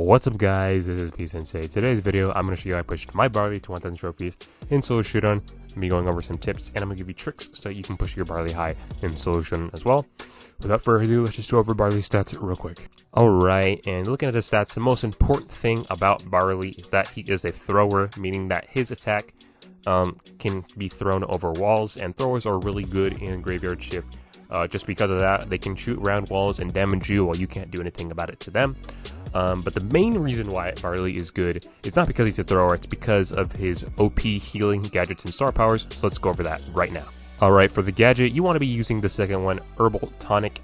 What's up guys, this is Sensei. Today's video, I'm going to show you how I pushed my Barley to 1000 trophies in solo showdown. Me going over some tips, and I'm going to give you tricks so you can push your Barley high in solo showdown as well. Without further ado, let's just go over Barley stats real quick. Alright, and looking at his stats, the most important thing about Barley is that he is a thrower, meaning that his attack can be thrown over walls, and throwers are really good in graveyard shift. Just because of that, they can shoot round walls and damage you while you can't do anything about it to them. But the main reason why Barley is good is not because he's a thrower, it's because of his OP healing gadgets and star powers, so let's go over that right now. Alright, for the gadget, you want to be using the second one, Herbal Tonic.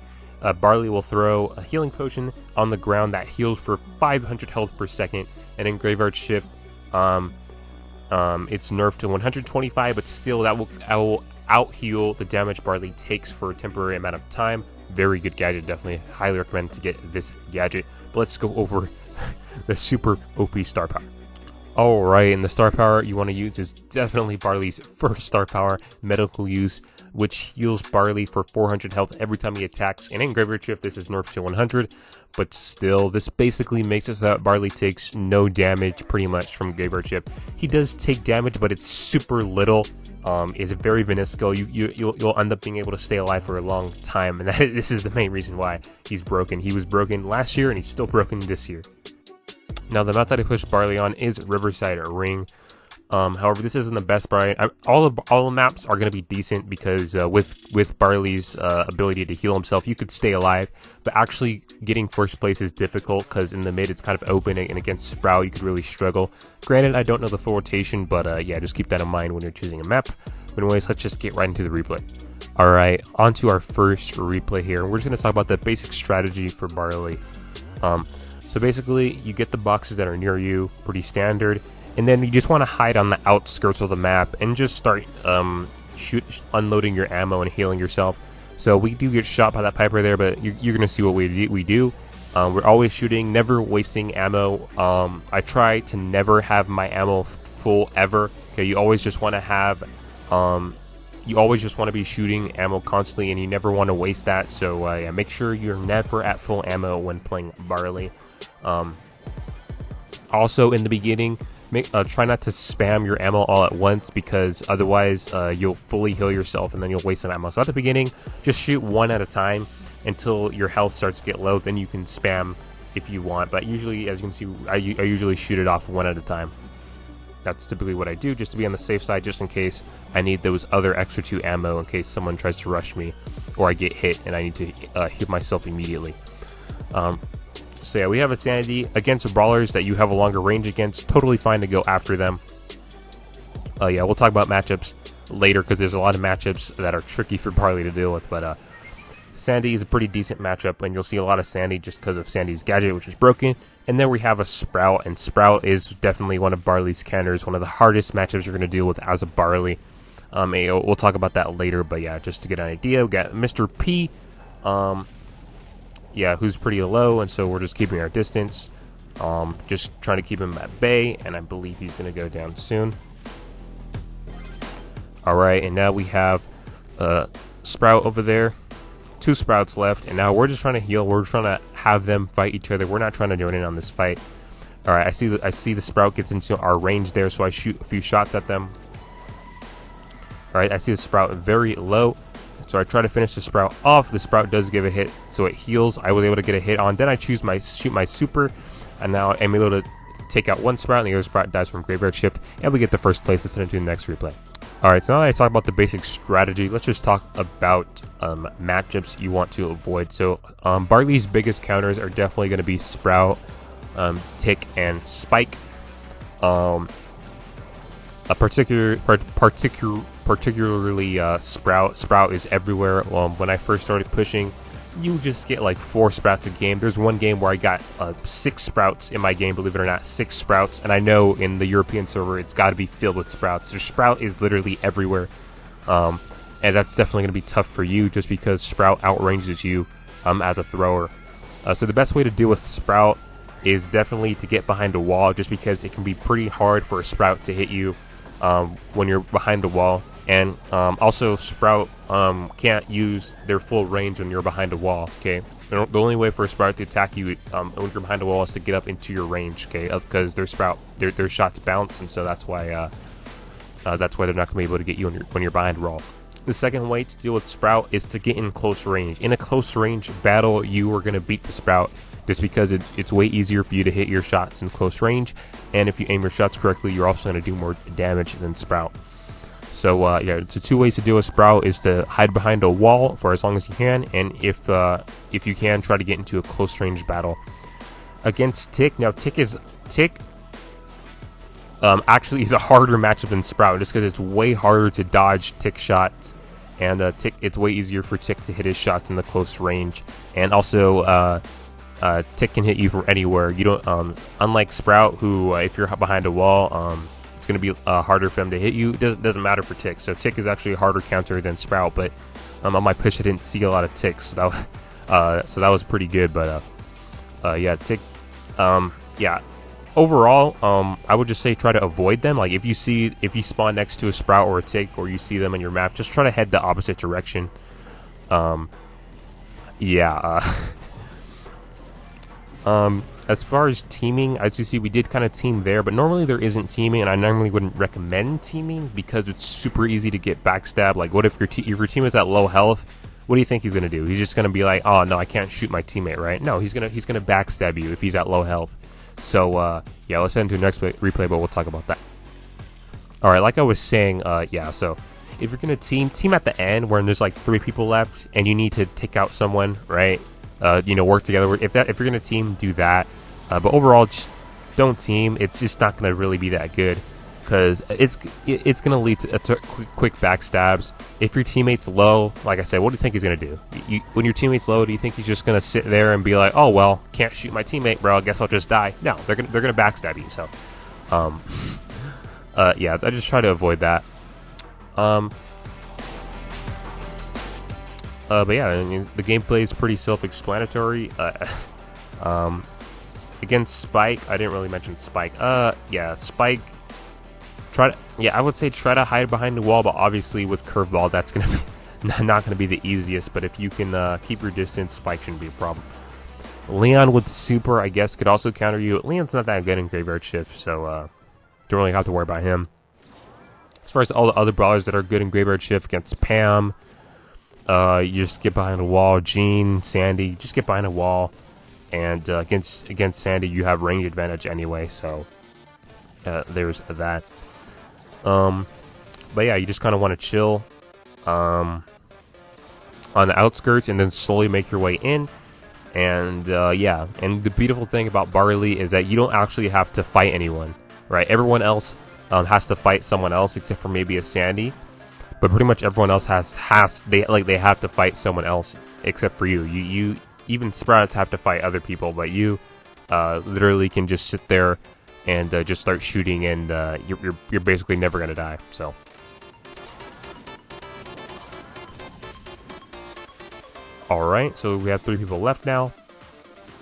Barley will throw a healing potion on the ground that heals for 500 health per second, and in Graveyard Shift, it's nerfed to 125, but still that will out-heal the damage Barley takes for a temporary amount of time. Very good gadget, definitely highly recommend to get this gadget. But let's go over the super OP star power. Alright, and the star power you want to use is definitely Barley's first star power, Medical Use, which heals Barley for 400 health every time he attacks. And in Graveyard Shift, this is nerfed to 100, but still, this basically makes it so that Barley takes no damage pretty much from Graveyard Shift. He does take damage, but it's super little. Is very Venisco. You'll end up being able to stay alive for a long time, and this is the main reason why he's broken. He was broken last year, and he's still broken this year. Now, the map that I pushed Barley on is Riverside or Ring. However, this isn't the best Barley. All the maps are going to be decent because with Barley's ability to heal himself, you could stay alive. But actually getting first place is difficult because in the mid it's kind of open, and against Sprout you could really struggle. Granted, I don't know the full rotation, but yeah, just keep that in mind when you're choosing a map. But anyways, let's just get right into the replay. Alright, on to our first replay here. We're just going to talk about the basic strategy for Barley. So basically, you get the boxes that are near you, pretty standard. And then you just want to hide on the outskirts of the map and just start unloading your ammo and healing yourself. So we do get shot by that Piper there, but you're going to see what we do. We're always shooting, never wasting ammo. I try to never have my ammo full ever. Okay, you always just want to have, you always just want to be shooting ammo constantly, and you never want to waste that. So yeah, make sure you're never at full ammo when playing Barley. Also, in the beginning, try not to spam your ammo all at once, because otherwise you'll fully heal yourself and then you'll waste some ammo. So at the beginning, just shoot one at a time until your health starts to get low. Then you can spam if you want, but usually, as you can see, I usually shoot it off one at a time. That's typically what I do, just to be on the safe side, just in case I need those other extra 2 ammo in case someone tries to rush me or I get hit and I need to heal myself immediately. So yeah, we have a sanity against brawlers that you have a longer range against. Totally fine to go after them. Yeah, we'll talk about matchups later because there's a lot of matchups that are tricky for Barley to deal with. But Sandy is a pretty decent matchup, and you'll see a lot of Sandy just because of Sandy's gadget, which is broken. And then we have a Sprout, and Sprout is definitely one of Barley's counters, one of the hardest matchups you're going to deal with as a Barley. We'll talk about that later, but yeah, just to get an idea, we got Mr. P. Yeah, who's pretty low, and so we're just keeping our distance. Just trying to keep him at bay, and I believe he's going to go down soon. Alright, and now we have Sprout over there. 2 Sprouts left, and now we're just trying to heal. We're trying to have them fight each other. We're not trying to join in on this fight. Alright, I see the Sprout gets into our range there, so I shoot a few shots at them. Alright, I see the Sprout very low. So I try to finish the Sprout off. The Sprout does give a hit, so it heals. I was able to get a hit on. Then I shoot my super, and now I'm able to take out one Sprout, and the other Sprout dies from Graveyard Shift, and we get the first place. Let's head into the next replay. Alright, so now that I talk about the basic strategy, let's just talk about matchups you want to avoid. So Barley's biggest counters are definitely going to be Sprout, Tick, and Spike. Particularly Sprout is everywhere. When I first started pushing, you just get like 4 Sprouts a game. There's one game where I got 6 Sprouts in my game, believe it or not, 6 Sprouts, and I know in the European server it's got to be filled with Sprouts. So Sprout is literally everywhere, and that's definitely going to be tough for you just because Sprout outranges you as a thrower. So the best way to deal with Sprout is definitely to get behind a wall, just because it can be pretty hard for a Sprout to hit you when you're behind a wall. And also, Sprout can't use their full range when you're behind a wall. Okay, the only way for a Sprout to attack you when you're behind a wall is to get up into your range. Okay, because their shots bounce, and so that's why they're not going to be able to get you when you're behind a wall. The second way to deal with Sprout is to get in close range. In a close range battle, you are going to beat the Sprout just because it's way easier for you to hit your shots in close range, and if you aim your shots correctly, you're also going to do more damage than Sprout. So yeah, the two ways to deal with Sprout is to hide behind a wall for as long as you can, and if you can, try to get into a close range battle against Tick. Now Tick actually is a harder matchup than Sprout, just because it's way harder to dodge Tick shots, and it's way easier for Tick to hit his shots in the close range, and also Tick can hit you from anywhere. You don't unlike Sprout, who if you're behind a wall, it's going to be harder for them to hit you. It doesn't matter for Tick. So Tick is actually a harder counter than Sprout, but on my push I didn't see a lot of Ticks, so that was pretty good. But yeah, Tick, yeah. Overall, I would just say try to avoid them. Like if you spawn next to a Sprout or a Tick, or you see them on your map, just try to head the opposite direction. Yeah. As far as teaming, as you see, we did kind of team there, but normally there isn't teaming, and I normally wouldn't recommend teaming because it's super easy to get backstabbed. Like, what if your team is at low health? What do you think he's gonna do? He's just gonna be like, "Oh no, I can't shoot my teammate," right? No, he's gonna backstab you if he's at low health. So yeah, let's head into the next replay, but we'll talk about that. All right, like I was saying, yeah. So if you're gonna team at the end when there's like 3 people left and you need to take out someone, right? Work together. If you're gonna team, do that. But overall, just don't team. It's just not gonna really be that good because it's gonna lead to quick backstabs. If your teammate's low, like I said, what do you think he's gonna do? When your teammate's low, do you think he's just gonna sit there and be like, "Oh well, can't shoot my teammate, bro. I guess I'll just die"? No, they're gonna backstab you. So, yeah, I just try to avoid that. But yeah, I mean, the gameplay is pretty self-explanatory. Against Spike, I didn't really mention Spike. Yeah, Spike. I would say try to hide behind the wall, but obviously with curveball, that's gonna be not gonna be the easiest. But if you can keep your distance, Spike shouldn't be a problem. Leon with super, I guess, could also counter you. Leon's not that good in Graveyard Shift, so don't really have to worry about him. As far as all the other brawlers that are good in Graveyard Shift, against Pam. You just get behind a wall. Jean, Sandy, just get behind a wall, and against Sandy, you have range advantage anyway. So there's that. But yeah, you just kind of want to chill on the outskirts, and then slowly make your way in. And yeah, and the beautiful thing about Barley is that you don't actually have to fight anyone, right? Everyone else has to fight someone else, except for maybe a Sandy. But pretty much everyone else they have to fight someone else except for you. You even Sprouts have to fight other people, but you literally can just sit there and just start shooting, and you're basically never gonna die. So all right, so we have 3 people left now.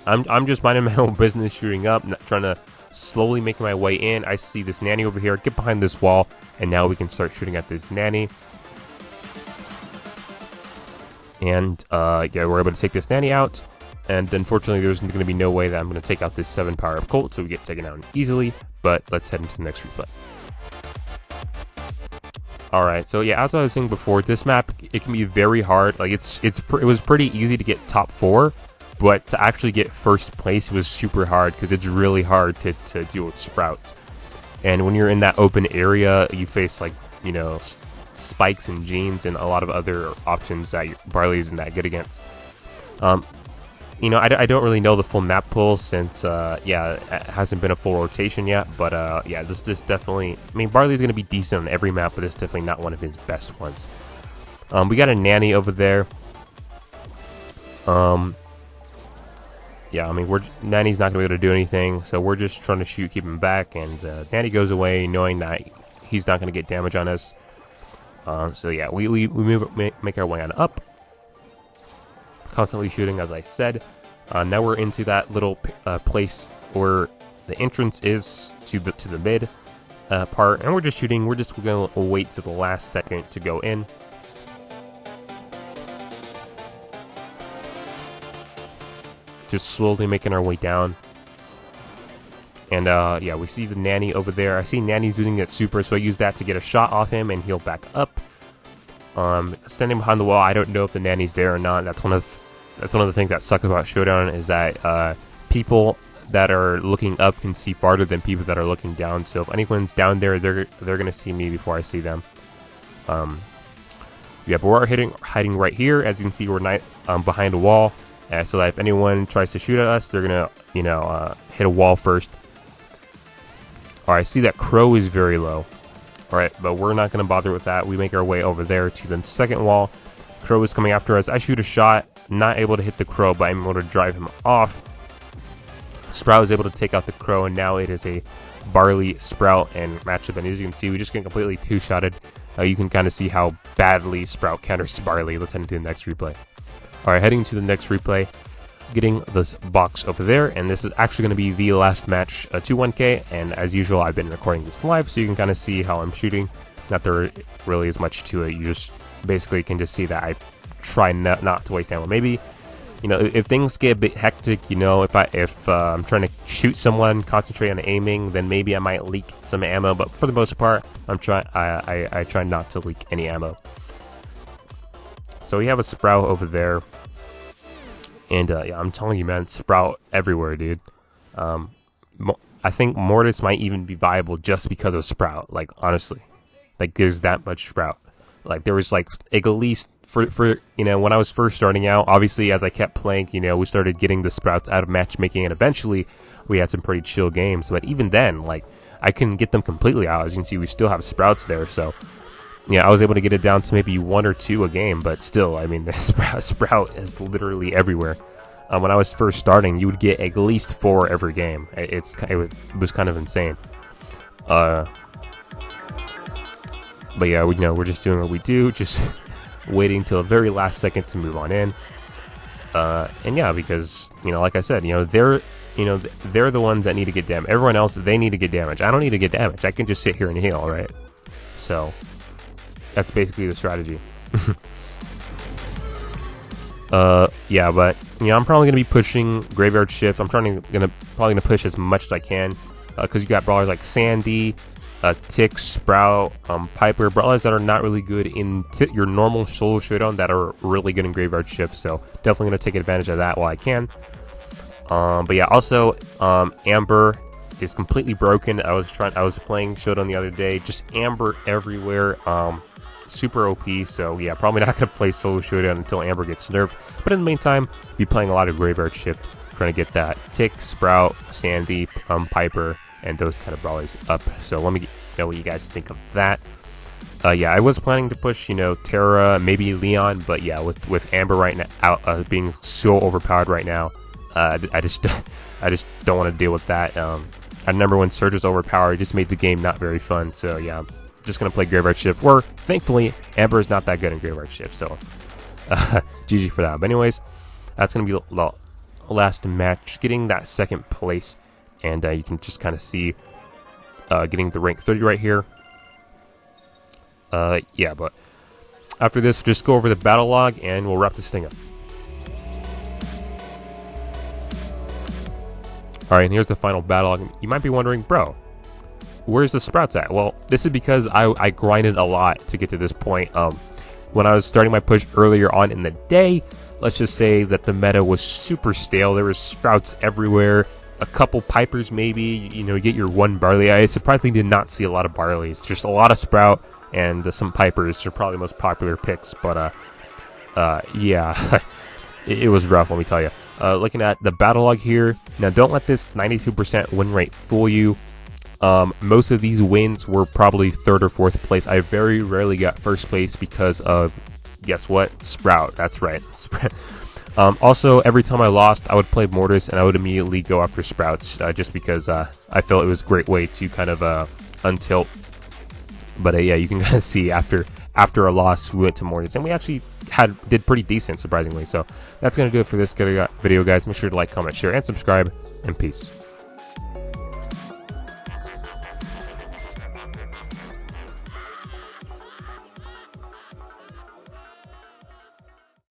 I'm just minding my own business, shooting up, trying to slowly make my way in. I see this nanny over here. Get behind this wall, and now we can start shooting at this nanny. And yeah, we're able to take this nanny out. And unfortunately, there's going to be no way that I'm going to take out this 7 power-up Colt, so we get taken out easily. But let's head into the next replay. All right, so yeah, as I was saying before, this map, it can be very hard. Like it was pretty easy to get top 4, but to actually get first place was super hard because it's really hard to deal with Sprouts. And when you're in that open area, you face like, Spikes and Jeans and a lot of other options that Barley isn't that good against. I don't really know the full map pool since, yeah, it hasn't been a full rotation yet. But, yeah, this definitely... I mean, Barley's going to be decent on every map, but it's definitely not one of his best ones. We got a nanny over there. Yeah, I mean, nanny's not going to be able to do anything, so we're just trying to keep him back, and nanny goes away knowing that he's not going to get damage on us. So yeah, we make our way on up. Constantly shooting, as I said. Now we're into that little place where the entrance is to the mid. part, and we're just shooting. We're just gonna wait to the last second to go in. Just slowly making our way down. And yeah, we see the nanny over there. I see nanny doing that super, so I use that to get a shot off him and heal back up. Standing behind the wall, I don't know if the nanny's there or not. That's one of the things that sucks about Showdown, is that people that are looking up can see farther than people that are looking down. So if anyone's down there, they're gonna see me before I see them. Yeah, but we're hiding right here. As you can see, we're behind a wall, so that if anyone tries to shoot at us, they're gonna hit a wall first. Alright, I see that crow is very low. Alright, but we're not going to bother with that. We make our way over there to the second wall. Crow is coming after us. I shoot a shot, not able to hit the crow, but I'm able to drive him off. Sprout is able to take out the crow, and now it is a Barley, Sprout, and matchup. And as you can see, we just get completely two-shotted. You can kind of see how badly Sprout counters Barley. Let's head into the next replay. Alright, heading to the next replay. Getting this box over there, and this is actually going to be the last match to 1K, and as usual I've been recording this live, so you can kind of see how I'm shooting. Not there really is much to it. You just basically can just see that I try not to waste ammo. Maybe, if things get a bit hectic, if I'm trying to shoot someone, concentrate on aiming, then maybe I might leak some ammo, but for the most part I try not to leak any ammo. So we have a Sprout over there. And yeah, I'm telling you, man, Sprout everywhere, dude. I think Mortis might even be viable just because of Sprout. Like, honestly, like there's that much Sprout. Like there was like at least for when I was first starting out. Obviously, as I kept playing, we started getting the Sprouts out of matchmaking, and eventually we had some pretty chill games. But even then, like I couldn't get them completely out. As you can see, we still have Sprouts there, so. Yeah, I was able to get it down to maybe 1 or 2 a game, but still, I mean, Sprout is literally everywhere. When I was first starting, you would get at least 4 every game. It was kind of insane. But yeah, we're just doing what we do, just waiting till the very last second to move on in. And yeah, because like I said, they're the ones that need to get damage. Everyone else, they need to get damage. I don't need to get damage. I can just sit here and heal, right? So. That's basically the strategy. Yeah, but I'm probably gonna be pushing graveyard shift. I'm probably gonna push as much as I can, because you got brawlers like Sandy, Tick, Sprout, Piper, brawlers that are not really good in your normal solo showdown that are really good in graveyard shift. So definitely gonna take advantage of that while I can. But yeah, also Amber is completely broken. I was playing showdown the other day, just Amber everywhere. Super OP, so yeah, probably not going to play solo showdown until Amber gets nerfed, but in the meantime, be playing a lot of graveyard shift, trying to get that Tick, Sprout, Sandy, Piper, and those kind of brawlers up. So let me know what you guys think of that. Yeah, I was planning to push, Terra, maybe Leon, but yeah, with Amber right now being so overpowered right now, I just don't want to deal with that. I remember when Surge was overpowered, it just made the game not very fun. So yeah. Just gonna play graveyard shift, where thankfully Amber is not that good in graveyard shift, so GG for that. But anyways, that's gonna be the last match, getting that second place, and you can just kind of see getting the rank 30 right here. Yeah, but after this, just go over the battle log and we'll wrap this thing up. Alright, and here's the final battle log. You might be wondering, bro, where's the Sprouts at? Well, this is because I grinded a lot to get to this point. When I was starting my push earlier on in the day, let's just say that the meta was super stale. There was Sprouts everywhere, a couple Pipers maybe, you get your 1 Barley. I surprisingly did not see a lot of Barleys, just a lot of Sprout and some Pipers are probably the most popular picks, but yeah, it was rough, let me tell you. Looking at the battle log here, now don't let this 92% win rate fool you. Most of these wins were probably 3rd or 4th place. I very rarely got 1st place because of, guess what? Sprout. That's right. Also, every time I lost, I would play Mortis and I would immediately go after Sprouts, just because I felt it was a great way to kind of untilt. But yeah, you can kind of see after a loss, we went to Mortis, and we actually did pretty decent, surprisingly. So that's gonna do it for this video, guys. Make sure to like, comment, share, and subscribe. And peace.